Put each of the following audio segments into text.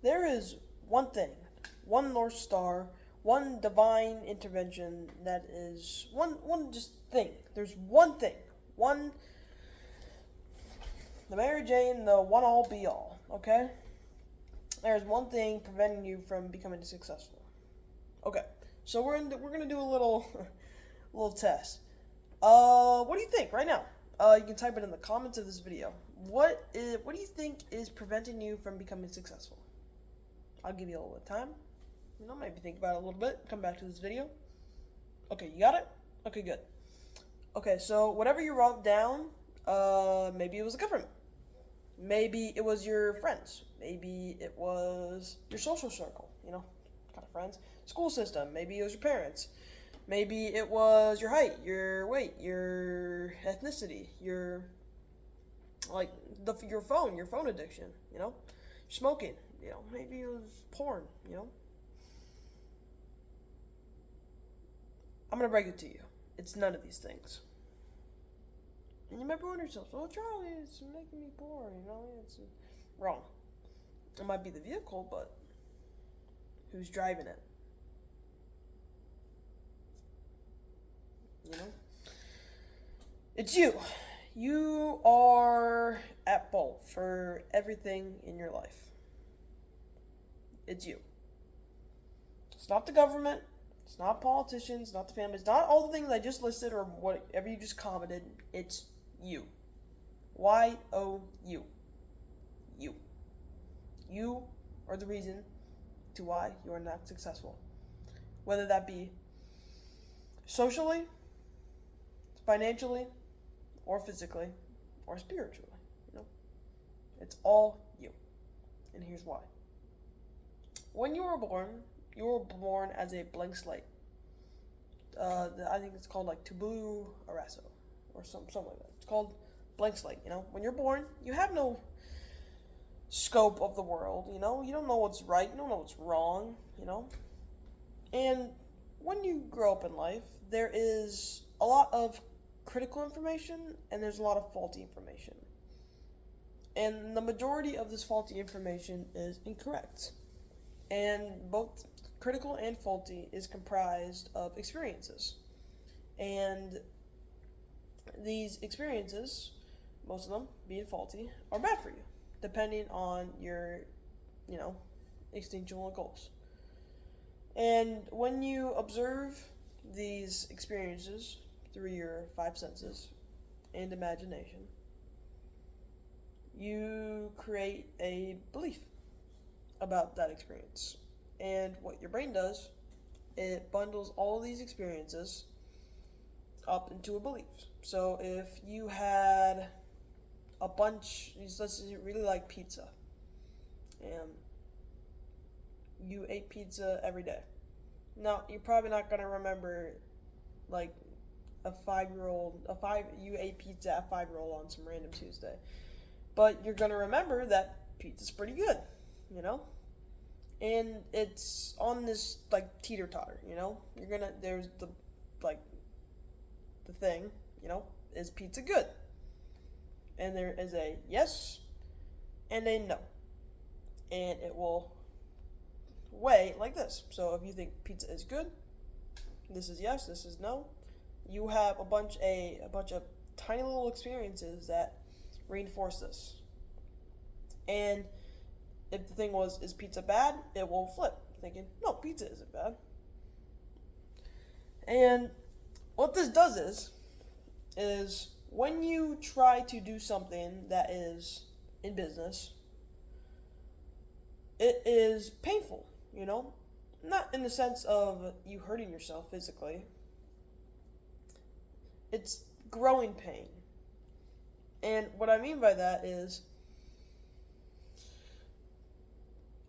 There is one thing, one North Star, one divine intervention that is one just thing. There's one thing. One the Mary Jane, the one all be all, okay? There's one thing preventing you from becoming successful. Okay. So we're gonna do a little little test. What do you think right now? You can type it in the comments of this video. What do you think is preventing you from becoming successful? I'll give you a little bit of time. Maybe think about it a little bit. Come back to this video. Okay, you got it? Okay, good. Okay, so whatever you wrote down, maybe it was the government. Maybe it was your friends. Maybe it was your social circle, kind of friends. School system. Maybe it was your parents. Maybe it was your height, your weight, your ethnicity, your phone addiction, smoking, maybe it was porn. I'm gonna break it to you. It's none of these things. And you might be wondering yourself, oh Charlie, it's making me poor, it's wrong. It might be the vehicle, but who's driving it? It's you. You are at fault for everything in your life. It's you. It's not the government. It's not politicians. Not the families. Not all the things I just listed or whatever you just commented. It's you. Y-O-U. You. You are the reason to why you are not successful. Whether that be socially, financially, or physically, or spiritually. It's all you. And here's why. When you were born as a blank slate. I think it's called like tabula rasa, or something like that. It's called blank slate. When you're born, you have no scope of the world. You don't know what's right. You don't know what's wrong. And when you grow up in life, there is a lot of critical information and there's a lot of faulty information. And the majority of this faulty information is incorrect. And both critical and faulty is comprised of experiences. And these experiences, most of them being faulty, are bad for you, depending on your, instinctual goals. And when you observe these experiences through your five senses and imagination, you create a belief about that experience. And what your brain does, it bundles all these experiences up into a belief. So if you had a bunch, let's say you really like pizza, and you ate pizza every day. Now, you're probably not going to remember, like, you ate pizza at 5-year-old on some random Tuesday. But you're going to remember that pizza's pretty good, And it's on this, teeter-totter, there's the thing, is pizza good? And there is a yes and a no. And it will weigh like this. So if you think pizza is good, this is yes, this is no. You have a bunch of tiny little experiences that reinforce this. And if the thing was, is pizza bad? It will flip, thinking, no, pizza isn't bad. And what this does is when you try to do something that is in business, it is painful, Not in the sense of you hurting yourself physically. It's growing pain. And what I mean by that is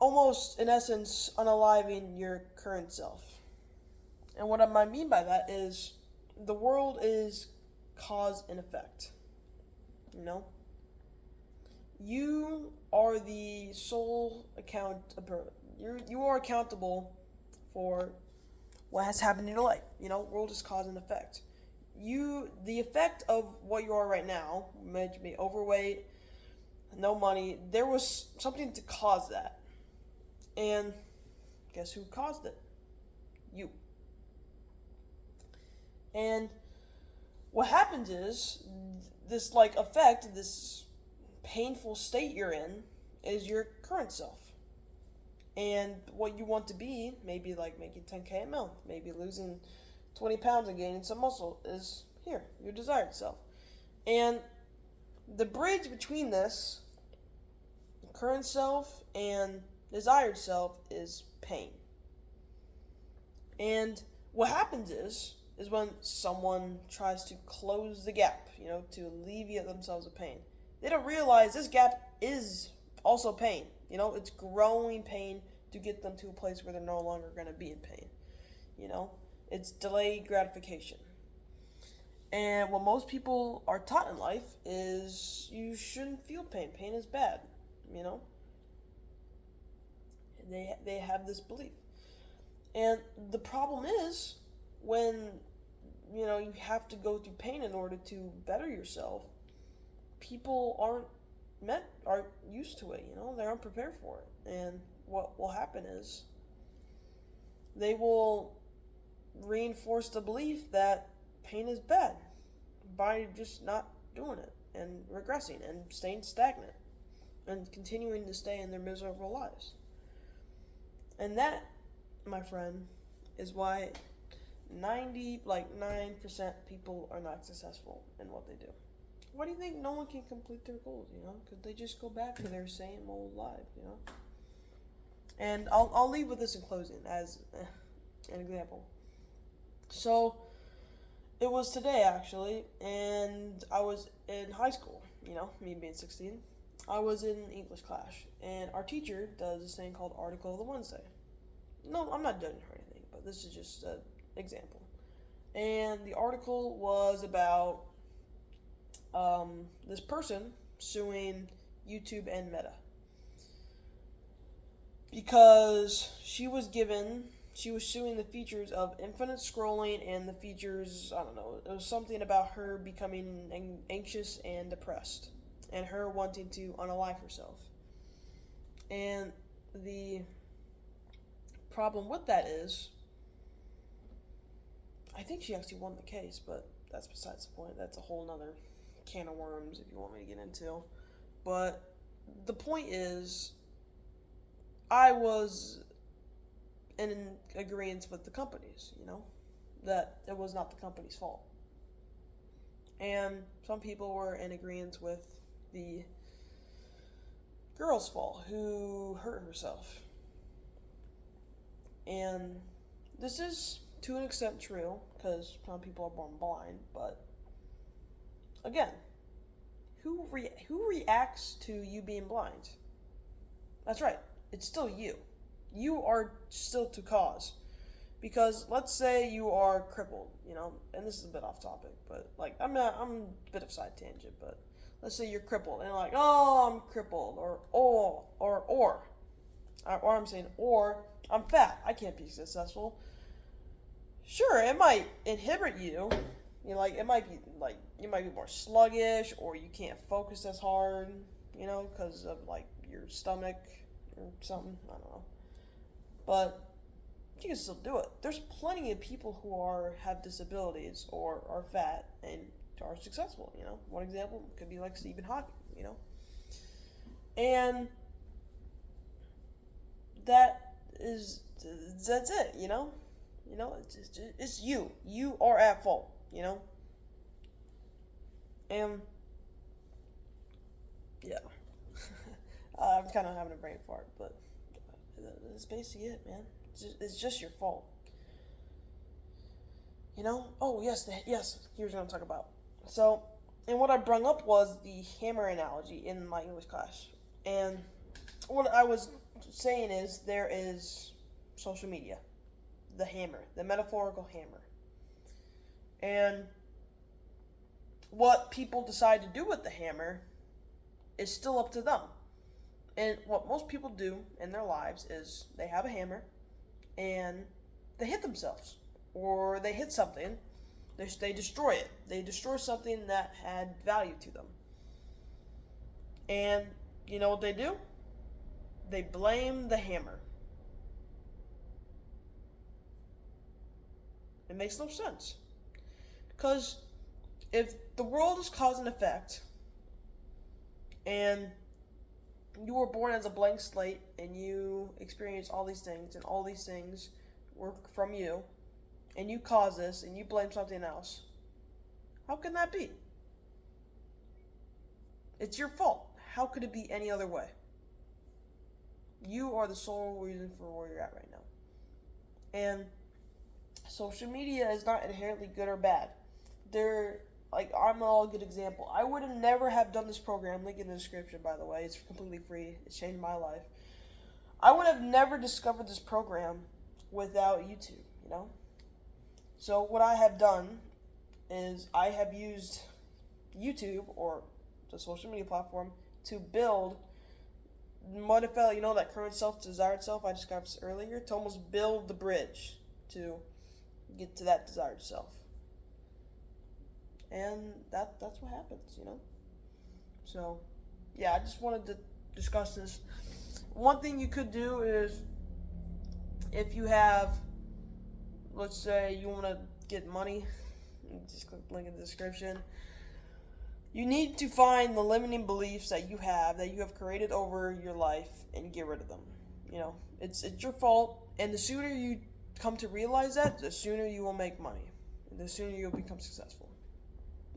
almost, in essence, unaliving your current self. And what I mean by that is the world is cause and effect. You are the sole you are accountable for what has happened in your life. World is cause and effect. The effect of what you are right now, may be overweight, no money, there was something to cause that. And guess who caused it? You. And what happens is this like effect, this painful state you're in, is your current self. And what you want to be, maybe like making 10K a month, maybe losing 20 pounds and gaining some muscle, is here, your desired self. And the bridge between this current self and desired self is pain. And what happens is when someone tries to close the gap, to alleviate themselves of pain, they don't realize this gap is also pain. It's growing pain to get them to a place where they're no longer going to be in pain. It's delayed gratification. And what most people are taught in life is you shouldn't feel pain. Pain is bad, They have this belief. And the problem is when, you have to go through pain in order to better yourself, people aren't used to it, they aren't prepared for it. And what will happen is they will reinforce the belief that pain is bad by just not doing it and regressing and staying stagnant and continuing to stay in their miserable lives. And that, my friend, is why 9% people are not successful in what they do. Why do you think no one can complete their goals, Could they just go back to their same old life, And I'll leave with this in closing as an example. So, it was today, actually, and I was in high school, me being 16. I was in English class, and our teacher does this thing called Article of the Wednesday. No, I'm not judging her or anything, but this is just an example. And the article was about this person suing YouTube and Meta because she was suing the features of infinite scrolling and the features, I don't know, it was something about her becoming anxious and depressed and her wanting to unalive herself. And the problem with that is, I think she actually won the case, but that's besides the point. That's a whole nother can of worms if you want me to get into. But the point is, I was in agreement with the companies, that it was not the company's fault. And some people were in agreement with the girl's fault who hurt herself. And this is to an extent true, because some people are born blind, but again, who reacts to you being blind? That's right, it's still you. You are still to cause. Because let's say you are crippled, and this is a bit off topic, but I'm a bit of side tangent, but let's say you're crippled and you're like, oh, I'm crippled, or I'm saying, or I'm fat, I can't be successful. Sure, it might inhibit you. It might be you might be more sluggish, or you can't focus as hard, because of your stomach or something. I don't know, but you can still do it. There's plenty of people who have disabilities or are fat and are successful. One example could be like Stephen Hawking. And that's it. It's you. You are at fault. And yeah, I'm kind of having a brain fart, but that's basically it, man. It's just your fault. Oh yes, here's what I'm talking about. So, and what I brung up was the hammer analogy in my English class. And what I was saying is there is social media, the hammer, the metaphorical hammer. And what people decide to do with the hammer is still up to them. And what most people do in their lives is they have a hammer and they hit themselves, or they hit something, they destroy it. They destroy something that had value to them. And you know what they do? They blame the hammer. It makes no sense. Because if the world is cause and effect, and you were born as a blank slate, and you experience all these things, and all these things work from you, and you cause this, and you blame something else, how can that be? It's your fault. How could it be any other way? You are the sole reason for where you're at right now. And social media is not inherently good or bad. I'm a good example. I would have never have done this program, link in the description, by the way. It's completely free. It's changed my life. I would have never discovered this program without YouTube, you know? So what I have done is I have used YouTube, or the social media platform, to build what if that current self, desired self I described earlier, to almost build the bridge to get to that desired self. And that's what happens, So, yeah, I just wanted to discuss this. One thing you could do is, if you have, let's say you want to get money, just click the link in the description. You need to find the limiting beliefs that you have created over your life and get rid of them. It's your fault, and the sooner you come to realize that, the sooner you will make money, and the sooner you'll become successful.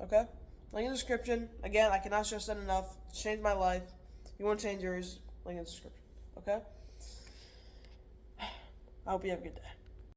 Okay? Link in the description. Again, I cannot stress that enough. It's changed my life. If you want to change yours, link in the description. Okay? I hope you have a good day.